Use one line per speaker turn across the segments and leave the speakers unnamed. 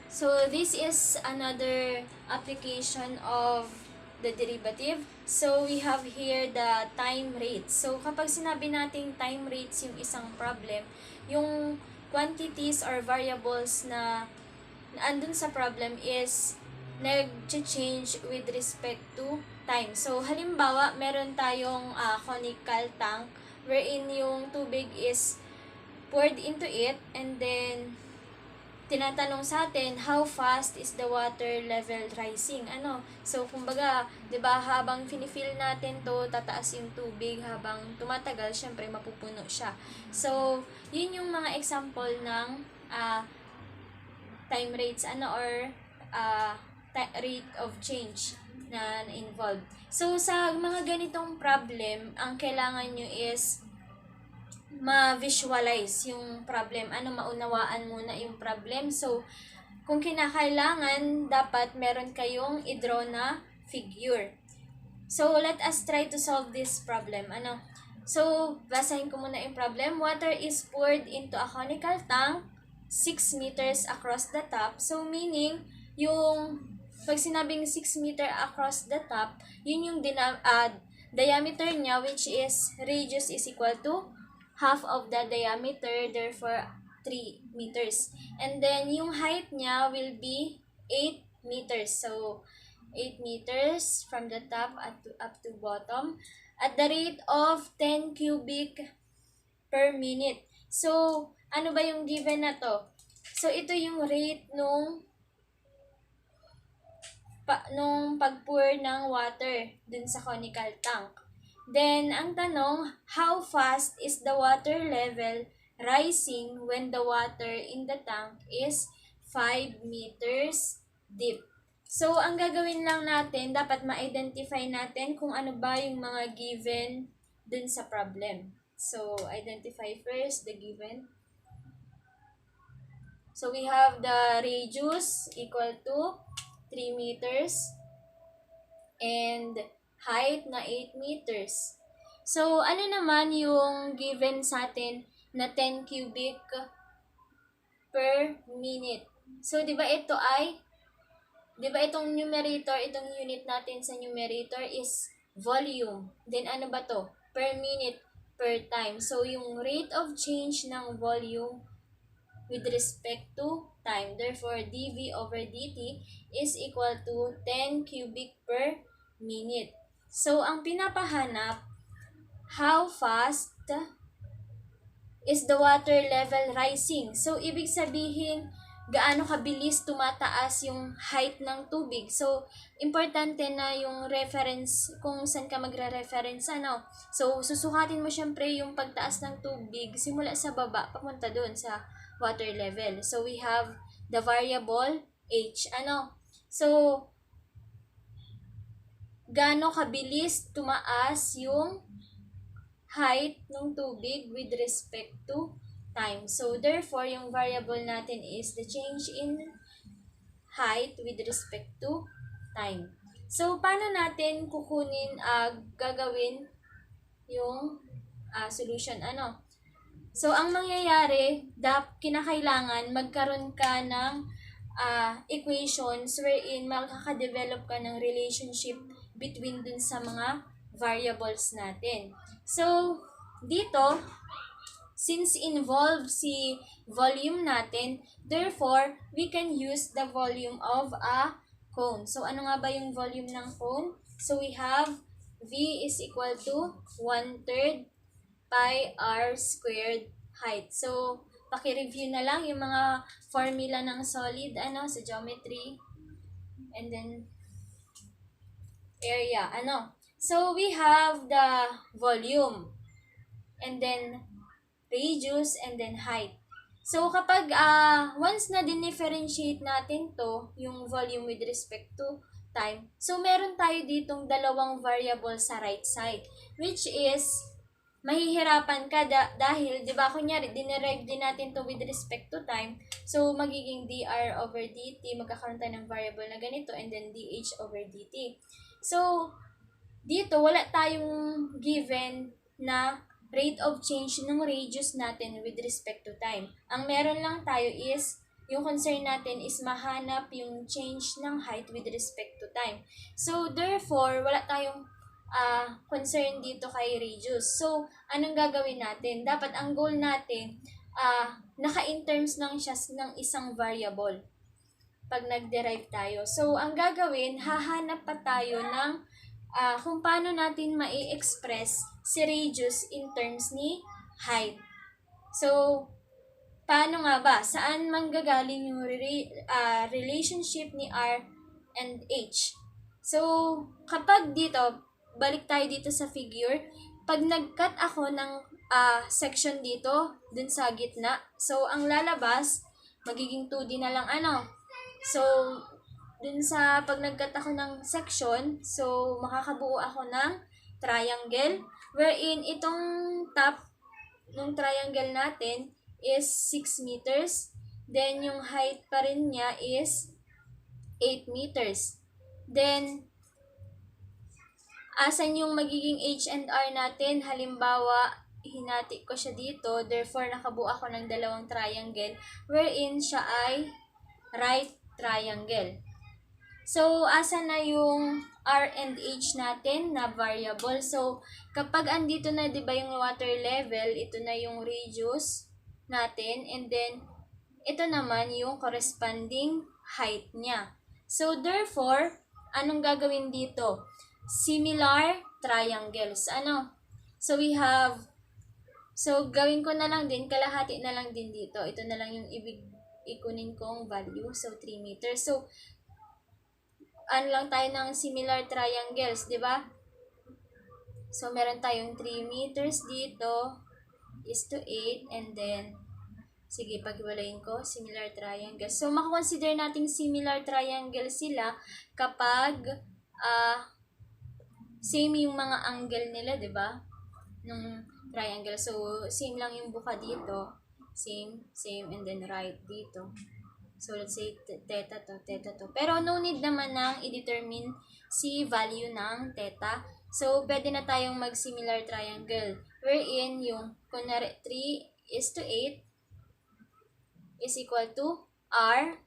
So this is another application of the derivative. So we have here the time rate. So kapag sinabi nating time rates yung isang problem, yung quantities or variables na andun sa problem is nag-change with respect to time. So halimbawa, meron tayong conical tank wherein yung tubig is poured into it, and then tinatanong sa atin, how fast is the water level rising? So, kumbaga, 'di ba, habang fini-fill natin 'to, tataas yung tubig habang tumatagal, syempre mapupuno siya. So, 'yun yung mga example ng time rates or rate of change na involved. So, sa mga ganitong problem, ang kailangan nyo is ma-visualize yung problem. Maunawaan muna yung problem. So, kung kinakailangan, dapat meron kayong i-draw na figure. So, let us try to solve this problem. So, basahin ko muna yung problem. Water is poured into a conical tank 6 meters across the top. So, meaning, yung pag sinabing 6 meter across the top, yun yung diameter niya, which is radius is equal to half of the diameter, therefore 3 meters. And then, yung height niya will be 8 meters. So, 8 meters from the top up to bottom at the rate of 10 cubic per minute. So, ano ba yung given na to? So, ito yung rate nung pag-pour ng water dun sa conical tank. Then, ang tanong, how fast is the water level rising when the water in the tank is 5 meters deep? So, ang gagawin lang natin, dapat ma-identify natin kung ano ba yung mga given dun sa problem. So, identify first the given. So, we have the radius equal to 3 meters and height na 8 meters. So, ano naman yung given sa atin na 10 cubic per minute? So, di ba itong numerator, itong unit natin sa numerator is volume. Then, ano ba to? Per minute, per time. So, yung rate of change ng volume with respect to time. Therefore, dV over dt is equal to 10 cubic per minute. So, ang pinapahanap, how fast is the water level rising? So, ibig sabihin, gaano kabilis tumataas yung height ng tubig. So, importante na yung reference, kung saan ka magre-reference, So, susukatin mo syempre yung pagtaas ng tubig simula sa baba, papunta doon sa water level. So, we have the variable h. So, gaano kabilis tumaas yung height ng tubig with respect to time. So, therefore, yung variable natin is the change in height with respect to time. So, paano natin gagawin yung solution? So, ang mangyayari, kinakailangan magkaroon ka ng equations wherein makaka-develop ka ng relationship between dun sa mga variables natin. So, dito, since involved si volume natin, therefore, we can use the volume of a cone. So, ano nga ba yung volume ng cone? So, we have V is equal to 1/3 pi r squared height. So, paki-review na lang yung mga formula ng solid sa geometry and then area. So, we have the volume and then radius and then height. So, kapag once na dinifferentiate natin to, yung volume with respect to time, so meron tayo ditong dalawang variable sa right side, which is mahihirapan ka dahil, di ba, kunyari, dinerive din natin to with respect to time, so magiging dr over dt, magkakaroon tayo ng variable na ganito, and then dh over dt. So, dito, wala tayong given na rate of change ng radius natin with respect to time. Ang meron lang tayo is yung concern natin is mahanap yung change ng height with respect to time. So, therefore, wala tayong concern dito kay radius. So, anong gagawin natin? Dapat ang goal natin, naka-in terms lang siya ng isang variable pag nag-derive tayo. So, ang gagawin, hahanap pa tayo ng kung paano natin mai-express si radius in terms ni height. So, paano nga ba? Saan manggagaling yung relationship ni R and H? So, kapag dito, balik tayo dito sa figure, pag nag-cut ako ng section dito, dun sa gitna, so, ang lalabas, magiging 2D na lang So, dun sa pag nag-cut ako ng section, so, makakabuo ako ng triangle, wherein itong top ng triangle natin is 6 meters. Then, yung height pa rin niya is 8 meters. Then, asan yung magiging H and R natin? Halimbawa, hinati ko siya dito. Therefore, nakabuo ako ng dalawang triangle wherein siya ay right triangle. So, asan na yung R and H natin na variable? So, kapag andito na, di ba, yung water level, ito na yung radius natin. And then, ito naman yung corresponding height niya. So, therefore, anong gagawin dito? Similar triangles. So, we have, so, gawin ko na lang din, kalahati na lang din dito. Ito na lang yung ikunin kong value. So, 3 meters. So, lang tayo ng similar triangles, di ba? So, meron tayong 3 meters dito is to 8, and then, sige, paghiwalayin ko, similar triangles. So, makakonsider natin similar triangles sila kapag same yung mga angle nila, di ba? Nung triangle. So, same lang yung buka dito. Same, and then right dito. So, let's say, theta to. Pero, no need naman nang i-determine si value ng theta. So, pwede na tayong mag-similar triangle. Wherein, yung, kunwari, 3 is to 8 is equal to R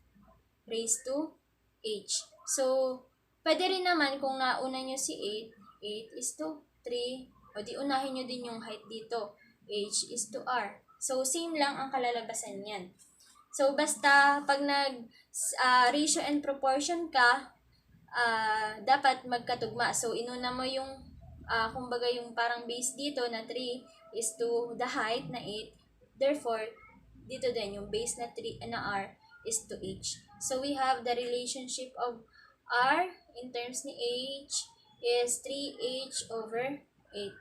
raised to H. So, pwede rin naman kung nauna nyo si 8 is to 3, o di unahin nyo din yung height dito. H is to R. So, same lang ang kalalabasan niyan. So, basta pag ratio and proportion ka, dapat magkatugma. So, inuna mo yung, kumbaga yung parang base dito na 3 is to the height na 8. Therefore, dito din yung base na 3 na R is to H. So, we have the relationship of R in terms ni H is 3H over 8.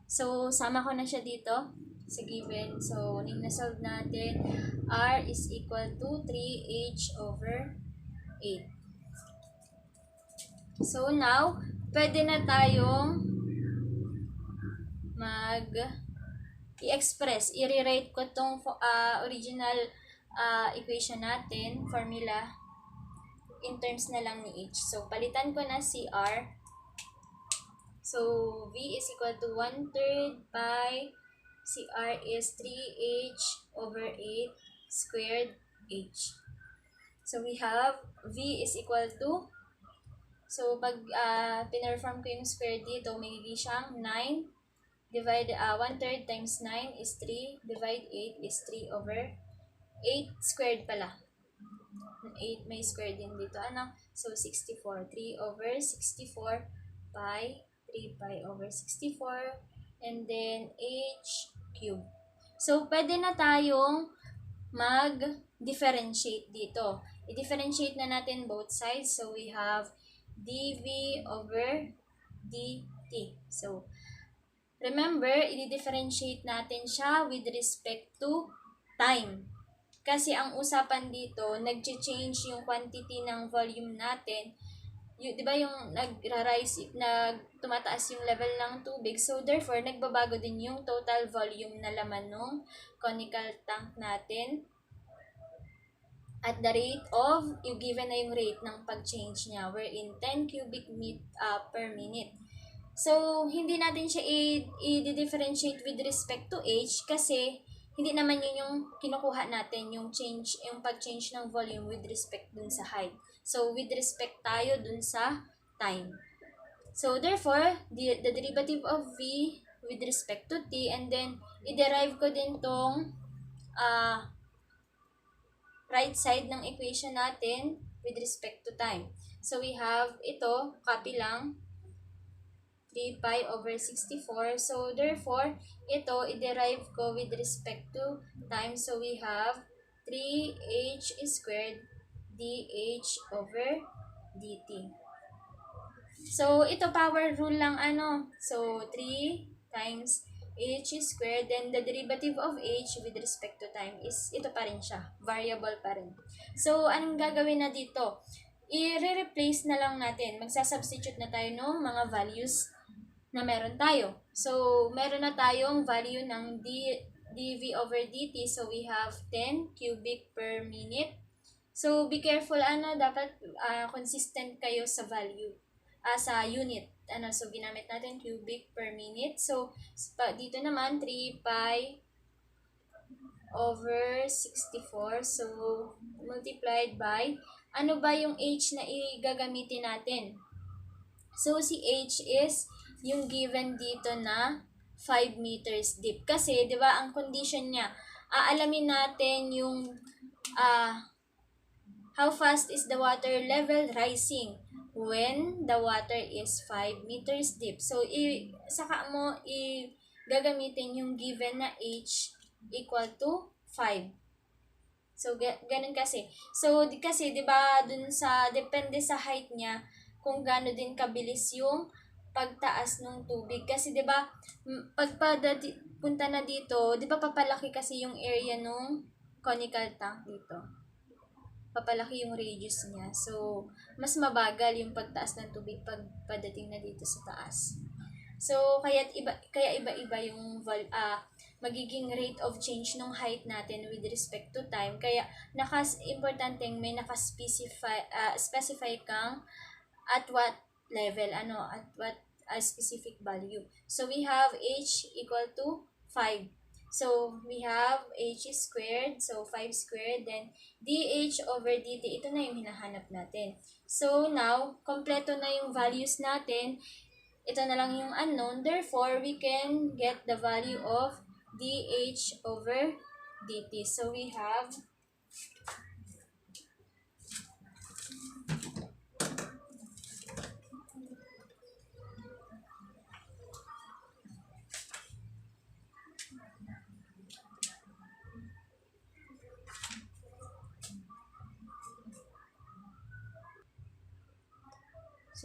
So, sama ko na siya dito sa given. So, na-solve natin, R is equal to 3H over 8. So, now, pwede na tayong i-express. I-rewrite ko tong original equation natin, formula, in terms na lang ni H. So, palitan ko na si R. So, V is equal to 1/3 pi CR is 3H over 8 squared H. So, we have V is equal to, so, pag pinerform ko yung square dito, magiging siyang 9 divide 1/3 times 9 is 3, divide 8 is 3 over 8 squared pala. 8 may square din dito. So, 64. 3 over 64 pi, 3 pi over 64, and then H cube. So, pwede na tayong mag-differentiate dito. I-differentiate na natin both sides. So, we have dV over dt. So, remember, i-differentiate natin siya with respect to time. Kasi ang usapan dito, nag-change yung quantity ng volume natin. Di ba yung tumataas yung level ng tubig. So, therefore, nagbabago din yung total volume na laman ng conical tank natin at the rate of, yung given na yung rate ng pag-change niya, wherein 10 cubic per minute. So, hindi natin siya i-differentiate with respect to H kasi hindi naman yun yung kinukuha natin, yung pag-change ng volume with respect dun sa height. So, with respect tayo dun sa time. So, therefore, the derivative of V with respect to T, and then, i-derive ko din tong right side ng equation natin with respect to time. So, we have ito, copy lang, 3 pi over 64. So, therefore, ito, i-derive ko with respect to time. So, we have 3h squared dh over dt. So, ito power rule lang ano. So, 3 times h squared, then the derivative of h with respect to time is ito pa rin siya. Variable pa rin. So, anong gagawin na dito? I-replace na lang natin. Magsasubstitute na tayo ng mga values na meron tayo. So, meron na tayong value ng dv over dt. So, we have 10 cubic per minute. So, be careful, dapat consistent kayo sa value, sa unit. So, ginamit natin cubic per minute. So, dito naman, 3 pi over 64. So, multiplied by, ano ba yung h na igagamitin natin? So, si h is yung given dito na 5 meters deep. Kasi, di ba, ang condition niya, aalamin natin yung how fast is the water level rising when the water is 5 meters deep. So, saka mo gagamitin yung given na h equal to 5. So, ganun kasi. So, kasi, di ba, dun sa, depende sa height niya, kung gaano din kabilis yung pagtaas ng tubig. Kasi, di ba, punta na dito, di ba, papalaki kasi yung area nung conical tank dito. Papalaki yung radius niya. So, mas mabagal yung pagtaas ng tubig padating na dito sa taas. So, kaya iba-iba yung magiging rate of change ng height natin with respect to time. Kaya importanteng may specify kang at what level, at what specific value. So, we have h equal to 5. So, we have h squared, so 5 squared, then dh over dt, ito na yung hinahanap natin. So, now, kompleto na yung values natin. Ito na lang yung unknown. Therefore, we can get the value of dh over dt. So, we have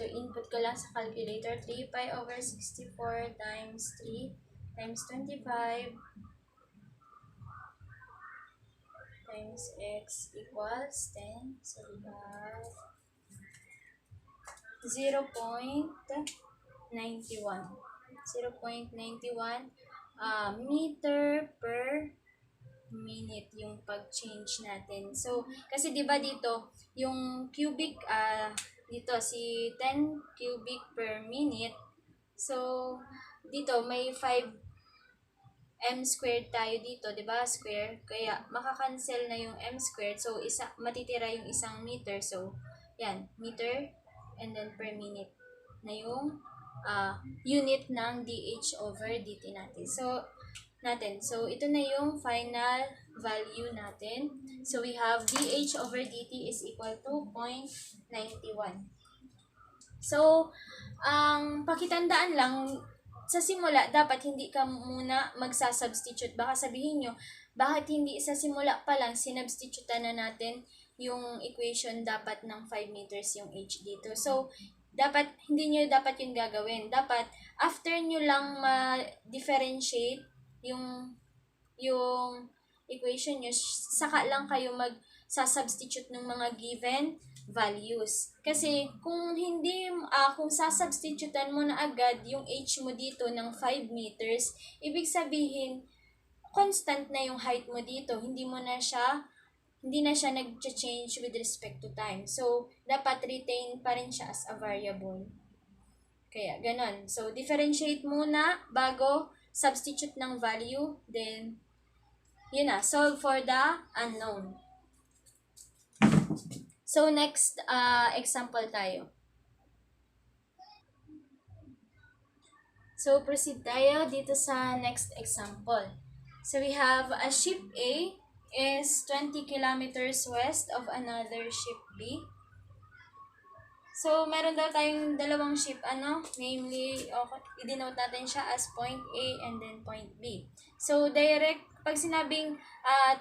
So, input ko lang sa calculator, 3 pi over 64 times 3 times 25 times x equals 10. So, we have 0.91. 0.91 meter per minute yung pag-change natin. So, kasi 'di ba dito, yung cubic dito si 10 cubic per minute. So, dito may 5 m squared tayo dito, 'di ba? Square. Kaya makakancel na yung m squared. So, matitira yung isang meter. So, yan, meter and then per minute na yung unit ng dh over dt natin. So, ito na yung final value natin. So, we have dH over dt is equal to 0.91. So, ang pakitandaan lang, sa simula, dapat hindi ka muna magsasubstitute. Baka sabihin nyo, bakit hindi sa simula pa lang, sinubstitutean na natin yung equation dapat ng 5 meters yung h dito. So, hindi nyo dapat yung gagawin. Dapat, after nyo lang ma-differentiate yung equation nyo, saka lang kayo mag-substitute ng mga given values. Kasi kung kung sasubstitutean mo na agad yung h mo dito ng 5 meters, ibig sabihin, constant na yung height mo dito. Hindi na siya nag-change with respect to time. So, dapat retain pa rin siya as a variable. Kaya, ganon. So, differentiate muna bago substitute ng value, then Yun na, solve for the unknown. So, next example tayo. So, proceed tayo dito sa next example. So, we have a ship A is 20 kilometers west of another ship B. So, meron daw tayong dalawang ship, namely, i-denote natin siya as point A and then point B. So, pag sinabing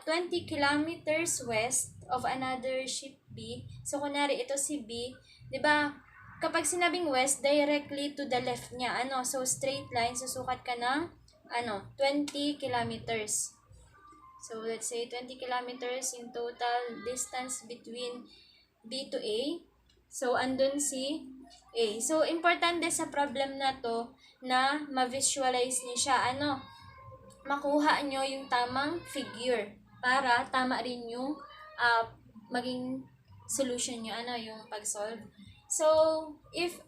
20 kilometers west of another ship B, so kunwari ito si B, di ba, kapag sinabing west, directly to the left niya, so straight line, susukat ka ng, 20 kilometers. So, let's say 20 kilometers in total distance between B to A. So, andun si A. So, importante sa problem na to na ma-visualize niyo siya. Makuha nyo yung tamang figure para tama rin yung maging solution nyo, yung pag-solve. So, if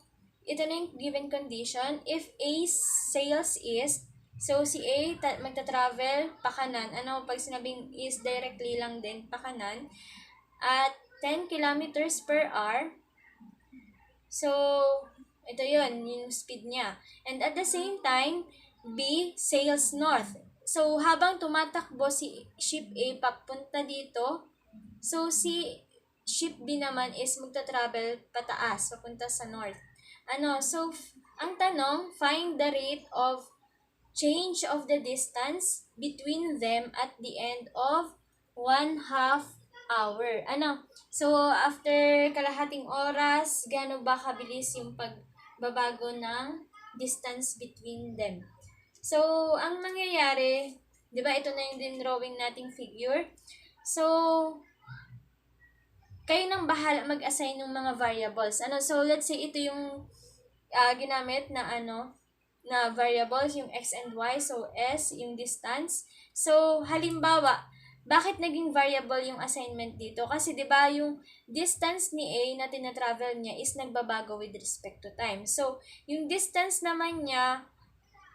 ito na yung given condition, if A sales is, so si A magta-travel pakanan. Pag sinabing is directly lang din pakanan at 10 kilometers per hour. So, ito yun, yung speed niya. And at the same time, B sails north. So, habang tumatakbo si ship A papunta dito, so si ship B naman is magta-travel pataas, papunta sa north. So, ang tanong, find the rate of change of the distance between them at the end of 1/2 hour. So, after kalahating oras, gaano ba kabilis yung pagbabago ng distance between them? So, ang nangyayari, di ba, ito na yung din drawing nating figure. So, kayo nang bahala mag-assign ng mga variables. So, let's say ito yung ginamit na na variables, yung x and y. So, s, yung distance. So, halimbawa, bakit naging variable yung assignment dito? Kasi 'di ba yung distance ni A na tina-travel niya is nagbabago with respect to time. So, yung distance naman niya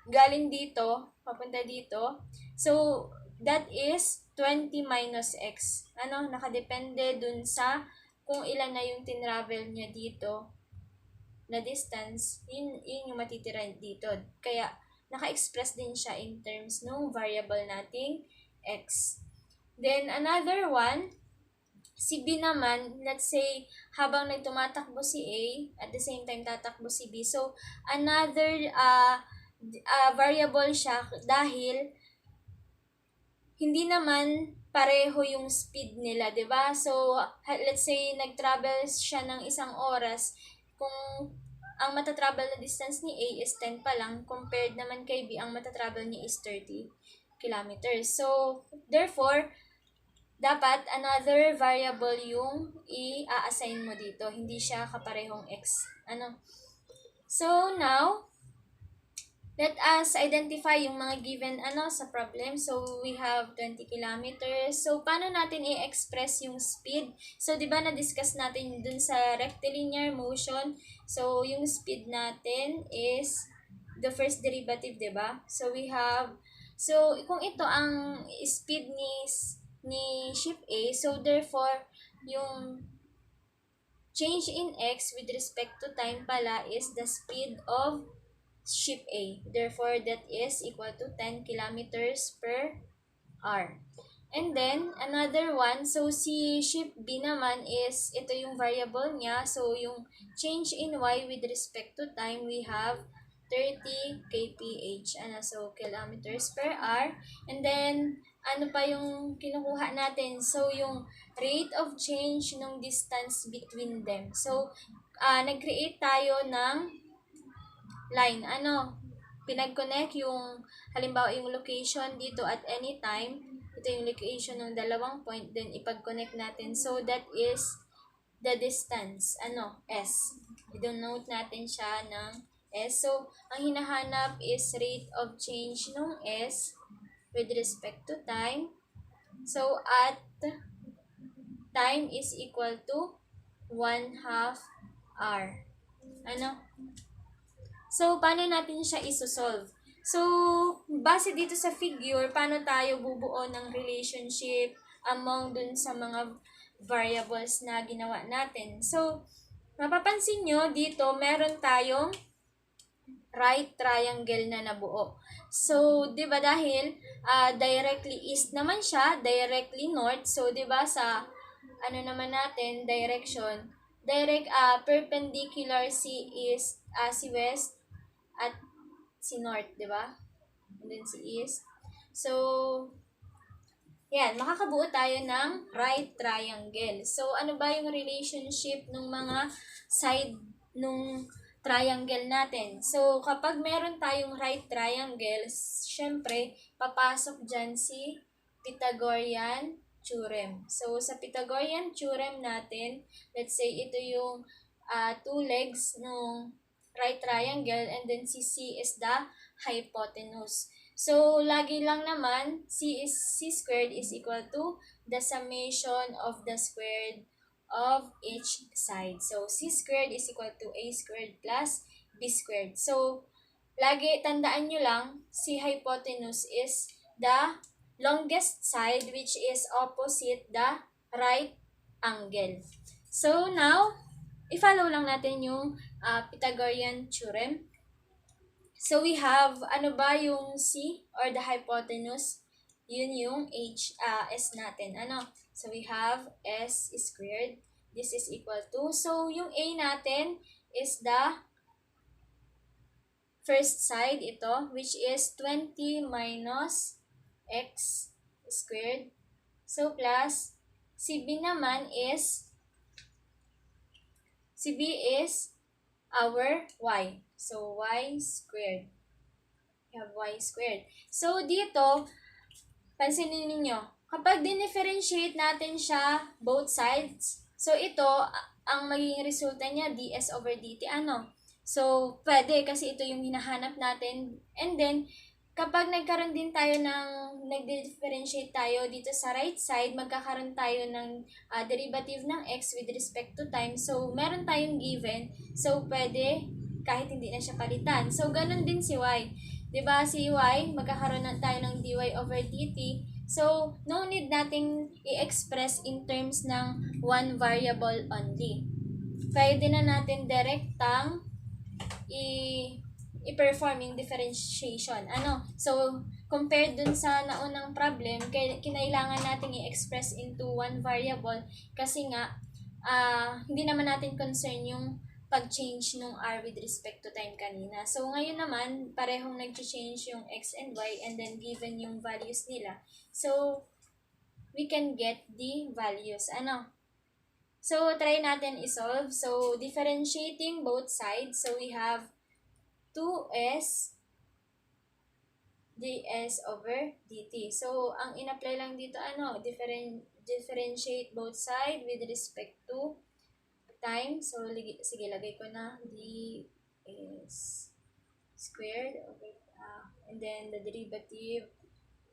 galing dito, papunta dito. So, that is 20 minus x. Nakadepende dun sa kung ilan na yung tinravel niya dito na distance, yun yung matitira dito. Kaya, naka-express din siya in terms ng variable nating x. Then, another one, si B naman, let's say, habang nagtumatakbo si A, at the same time tatakbo si B. So, another variable siya dahil hindi naman pareho yung speed nila, 'di ba? So, let's say nag-travel siya ng isang oras, kung ang matatravel na distance ni A is 10 pa lang, compared naman kay B, ang matatravel niya is 30 kilometers. So, therefore, dapat another variable yung i-assign mo dito. Hindi siya kaparehong x. So, now, let us identify yung mga given sa problem. So, we have 20 kilometers. So, paano natin i-express yung speed? So, di ba na-discuss natin dun sa rectilinear motion. So, yung speed natin is the first derivative, di ba? So, we have, so, kung ito ang speed ni ship A, so, therefore, yung change in x with respect to time pala is the speed of ship A. Therefore, that is equal to 10 kilometers per hour. And then, another one, so si ship B naman is, ito yung variable niya. So, yung change in y with respect to time, we have 30 kph. So, kilometers per hour. And then, ano pa yung kinukuha natin? So, yung rate of change ng distance between them. So, nag-create tayo ng line. Pinag-connect yung, halimbawa yung location dito at any time. Ito yung location ng dalawang point, then ipag-connect natin. So, that is the distance, s. I-denote natin siya ng s. So, ang hinahanap is rate of change ng s with respect to time. So, at time is equal to 1/2 hour. So, paano natin siya isosolve? So, base dito sa figure, paano tayo bubuo ng relationship among dun sa mga variables na ginawa natin. So, mapapansin nyo dito, meron tayong right triangle na nabuo. So, 'di ba dahil directly east naman siya, directly north. So, 'di ba sa ano naman natin, direction, perpendicular si east, si west at si north, 'di ba? And then si east. So, yan, makakabuo tayo ng right triangle. So, ano ba yung relationship ng mga side nung triangle natin? So, kapag meron tayong right triangle, syempre, papasok dyan si Pythagorean theorem. So, sa Pythagorean theorem natin, let's say ito yung two legs ng right triangle and then si C is the hypotenuse. So, lagi lang naman, C squared is equal to the summation of the squared of each side. So, C squared is equal to A squared plus B squared. So, lagi tandaan nyo lang, si hypotenuse is the longest side which is opposite the right angle. So, now, i-follow lang natin yung Pythagorean theorem. So, we have, ano ba yung C or the hypotenuse? Yun yung S natin. Ano? So, we have S squared. This is equal to, so, yung A natin is the first side, ito, which is 20 minus X squared. So, plus, si B naman is, si B is our Y. So, Y squared. We have Y squared. So, dito, pansinin ninyo, kapag dinifferentiate natin siya, both sides, so ito, ang magiging resulta niya, ds over dt, ano? So, pwede kasi ito yung hinahanap natin. And then, kapag nagkaroon din tayo ng, nag-differentiate tayo dito sa right side, magkakaroon tayo ng derivative ng x with respect to time. So, meron tayong given. So, pwede kahit hindi na siya palitan. So, ganun din si y. Diba si y, magkakaroon na tayo ng dy over dt. So, no need nating i-express in terms ng one variable only. Pwede na natin direktang i-perform yung differentiation. Ano? So, compared dun sa naunang problem, kinailangan natin i-express into one variable kasi nga, hindi naman natin concern yung pag-change nung r with respect to time kanina. So, ngayon naman, parehong nag-change yung x and y and then given yung values nila. So, we can get the values. Ano? So, try natin isolve. So, differentiating both sides. So, we have 2s ds over dt. So, ang in-apply lang dito, ano? Differentiate both side with respect to time. So, sige, lagay ko na ds squared over, and then the derivative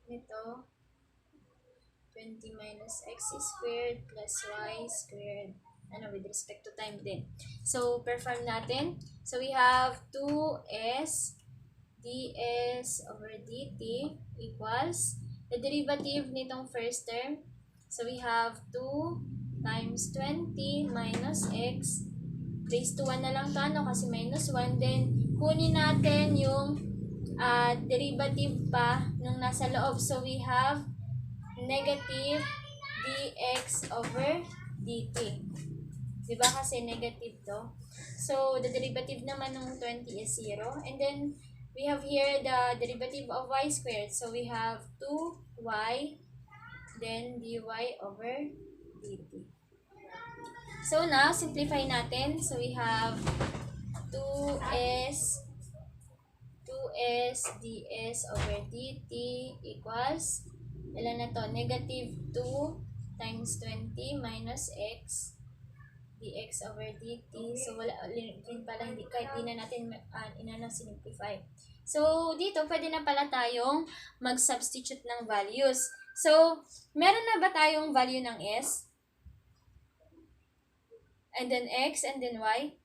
nito, 20 minus x squared plus y squared, ano, with respect to time din. So, perform natin. So, we have 2s ds over dt equals the derivative nitong first term. So, we have 2 times 20 minus x raised to 1 na lang to, ano, kasi minus 1. Then, kunin natin yung derivative pa nung nasa loob. So, we have negative dx over dt. Diba kasi negative to? So, the derivative naman ng 20 is 0. And then, we have here the derivative of y squared. So, we have 2y, then dy over dt. So, now, simplify natin. So, we have 2s ds over dt equals, ilan na to? Negative 2 times 20 minus x dx over dt. So, wala din pala, hindi, kahit di na natin simplify. So, dito, pwede na pala tayong mag-substitute ng values. So, meron na ba tayong value ng s? And then x, and then y?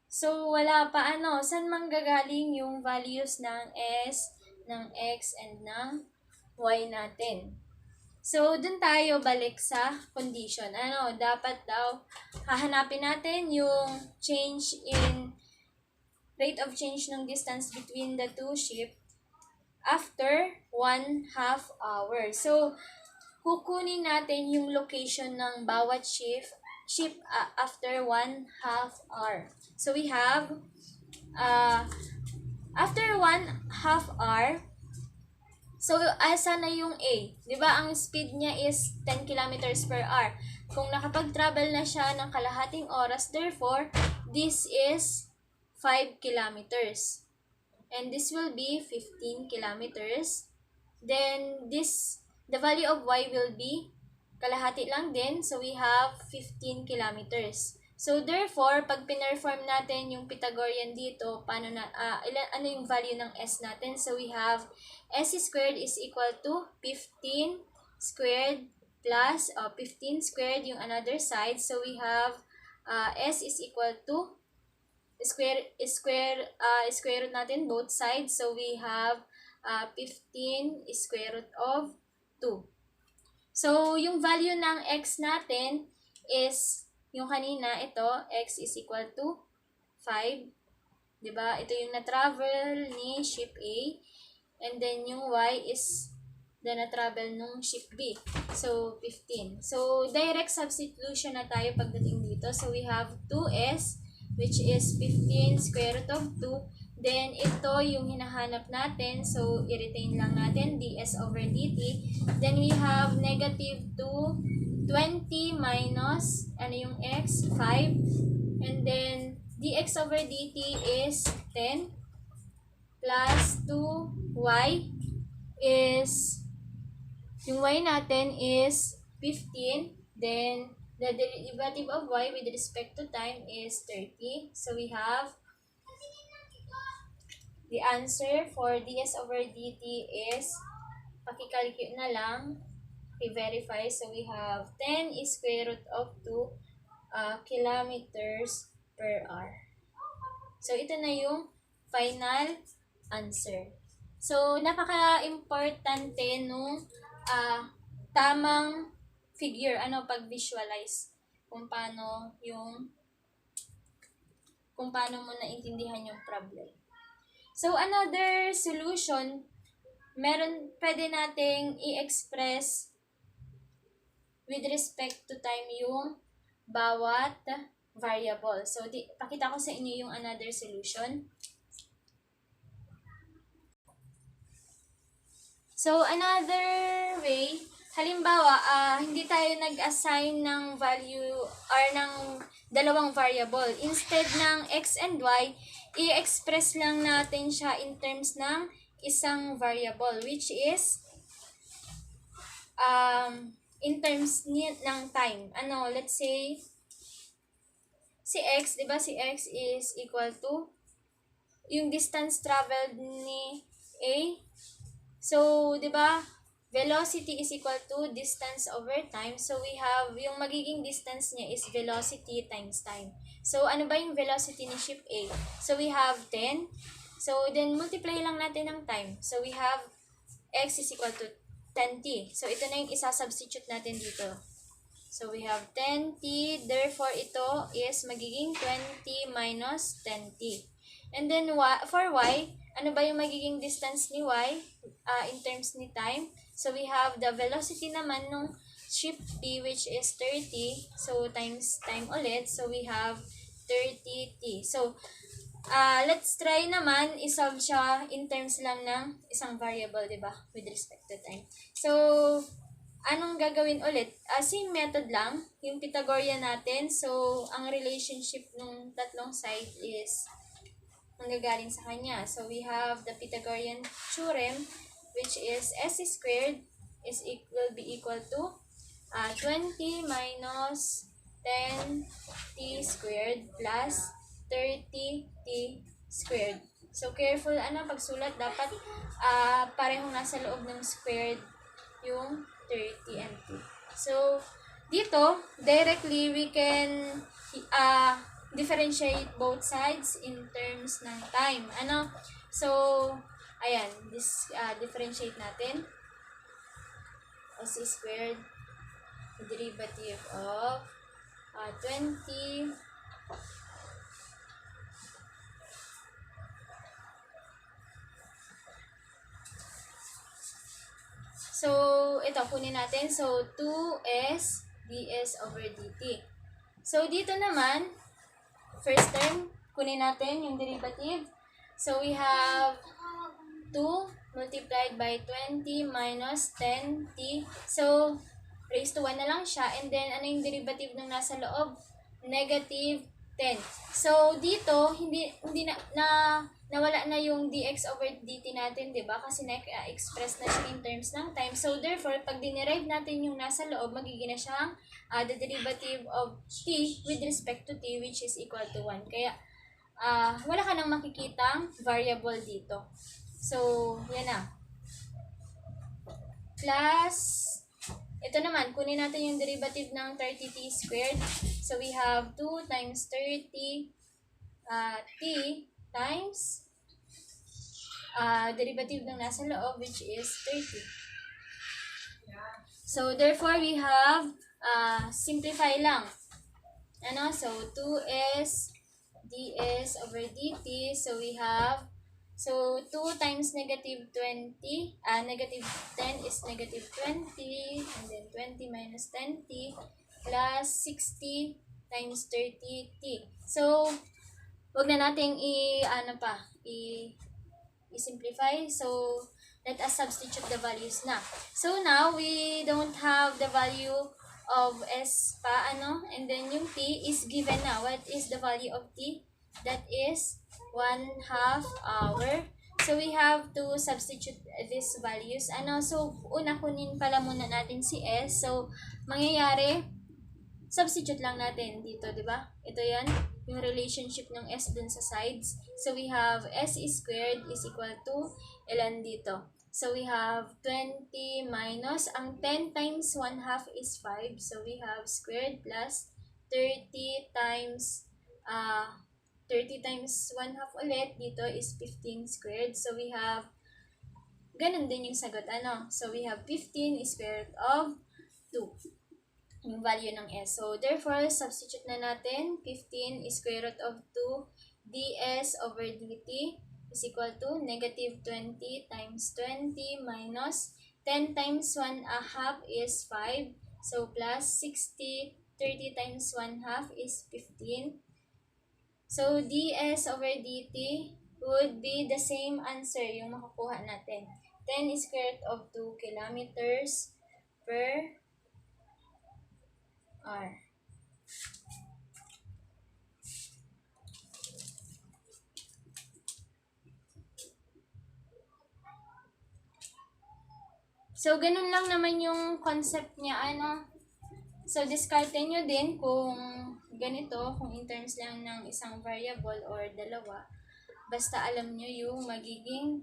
So, wala pa ano. Saan manggagaling yung values ng S, ng X, and ng Y natin? So, dun tayo balik sa condition. Ano, dapat daw, hahanapin natin yung change in rate of change ng distance between the two ship after 1/2 hour. So, kukunin natin yung location ng bawat ship after 1/2 hour. So, we have, after 1/2 hour, so, asa na yung A? Di ba ang speed niya is 10 kilometers per hour. Kung nakapag-travel na siya ng kalahating oras, therefore, this is 5 kilometers. And this will be 15 kilometers. Then, the value of Y will be kalahati lang din. So, we have 15 kilometers. So, therefore, pag pinerform natin yung Pythagorean dito, ano yung value ng S natin? So, we have S squared is equal to 15 squared plus 15 squared yung another side. So, we have S is equal to square root natin both sides. So, we have 15 square root of 2. So, yung value ng X natin is, yung kanina, ito, X is equal to 5. Diba? Ito yung na-travel ni ship A. And then, yung Y is the na-travel nung ship B. So, 15. So, direct substitution na tayo pagdating dito. So, we have 2S, which is 15 square root of 2. Then, ito yung hinahanap natin. So, i-retain lang natin ds over dt. Then, we have negative 2, 20 minus, ano yung x? 5. And then, dx over dt is 10 plus 2y is, yung y natin is 15. Then, the derivative of y with respect to time is 30. So, we have the answer for ds over dt is, pakicalculate na lang, i-verify. So, we have 10 is square root of 2 kilometers per hour. So, ito na yung final answer. So, napaka-importante nung tamang figure, pag-visualize kung paano mo naintindihan yung problem. So, another solution, pwede nating i-express with respect to time yung bawat variable. So, pakita ko sa inyo yung another solution. So, another way, halimbawa, hindi tayo nag-assign ng value or ng dalawang variable. Instead ng x and y, i-express lang natin siya in terms ng isang variable, which is in terms ng time. Let's say, si x, di ba si x is equal to yung distance traveled ni A. So, di ba, velocity is equal to distance over time. So, we have, yung magiging distance niya is velocity times time. So, ano ba yung velocity ni ship A? So, we have 10. So, then, multiply lang natin ng time. So, we have x is equal to 10t. So, ito na yung isa-substitute natin dito. So, we have 10t. Therefore, ito is magiging 20 minus 10t. And then, for y, ano ba yung magiging distance ni y in terms ni time? So, we have the velocity naman nung ship B, which is 30. So, times time ulit. So, we have 30t. So, let's try naman isolve siya in terms lang ng isang variable, di ba? With respect to time. So, anong gagawin ulit? Same method lang. Yung Pythagorean natin. So, ang relationship ng tatlong side is manggagaling sa kanya. So, we have the Pythagorean theorem, which is s squared will be equal to 20 minus 10t squared plus 30t squared. So, careful, pagsulat, dapat parehong nasa loob ng squared yung 30 and t. So, dito, directly, we can differentiate both sides in terms ng time. Ano? So, ayan, differentiate natin. S squared, derivative of 20 So, ito, kunin natin. So, 2s ds over dt. So, dito naman, first term, kunin natin yung derivative. So, we have 2 multiplied by 20 minus 10t. So, raised to 1 na lang siya. And then, ano yung derivative ng nasa loob? Negative 10. So, dito, hindi nawala na yung dx over dt natin, di ba? Kasi na-express na siya in terms ng time. So, therefore, pag dinerive natin yung nasa loob, magiging na siyang the derivative of t with respect to t, which is equal to 1. Kaya, wala ka nang makikitang variable dito. So, yan na. Plus, ito naman, kunin natin yung derivative ng 30t squared. So, we have 2 times 30 t times derivative ng nasa loob, which is 30. So, therefore, we have simplify lang. Ano? So, 2s ds over dt. So, we have 2 times negative 20, negative 10 is negative 20, and then 20 minus 10t plus 60 times 30t. So, wag na nating i-simplify. So, let us substitute the values na. So, now, we don't have the value of s pa, and then yung t is given na. What is the value of t? That is 1/2 hour. So, we have to substitute these values. So, una kunin pala muna natin si s. So, mangyayari, substitute lang natin dito, di ba? Ito yan, yung relationship ng s dun sa sides. So, we have s squared is equal to ilan dito? So, we have 20 minus, ang 10 times 1/2 is 5. So, we have squared plus 30 times 1/2 ulit, dito is 15 squared. So, we have, ganun din yung sagot, So, we have 15 square root of 2. Yung value ng s. So, therefore, substitute na natin. 15 square root of 2 ds over dt is equal to negative 20 times 20 minus 10 times 1/2 is 5. So, plus 60, 30 times 1/2 is 15. So, ds over dt would be the same answer yung makukuha natin. 10 square root of 2 kilometers per hour. So, ganun lang naman yung concept niya, So, diskarte nyo din kung ganito, kung in terms lang ng isang variable or dalawa. Basta alam nyo yung magiging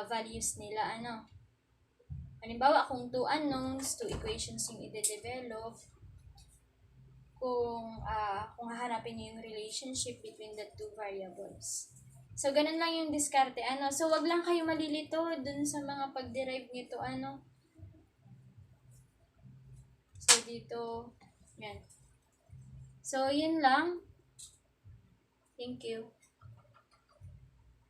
values nila, Halimbawa, kung 2 unknowns, 2 equations yung i-develop, kung hahanapin nyo yung relationship between the two variables. So, ganun lang yung diskarte. So, wag lang kayo malilito dun sa mga pag-derive nito, So, dito, yan. So, yun lang. Thank you.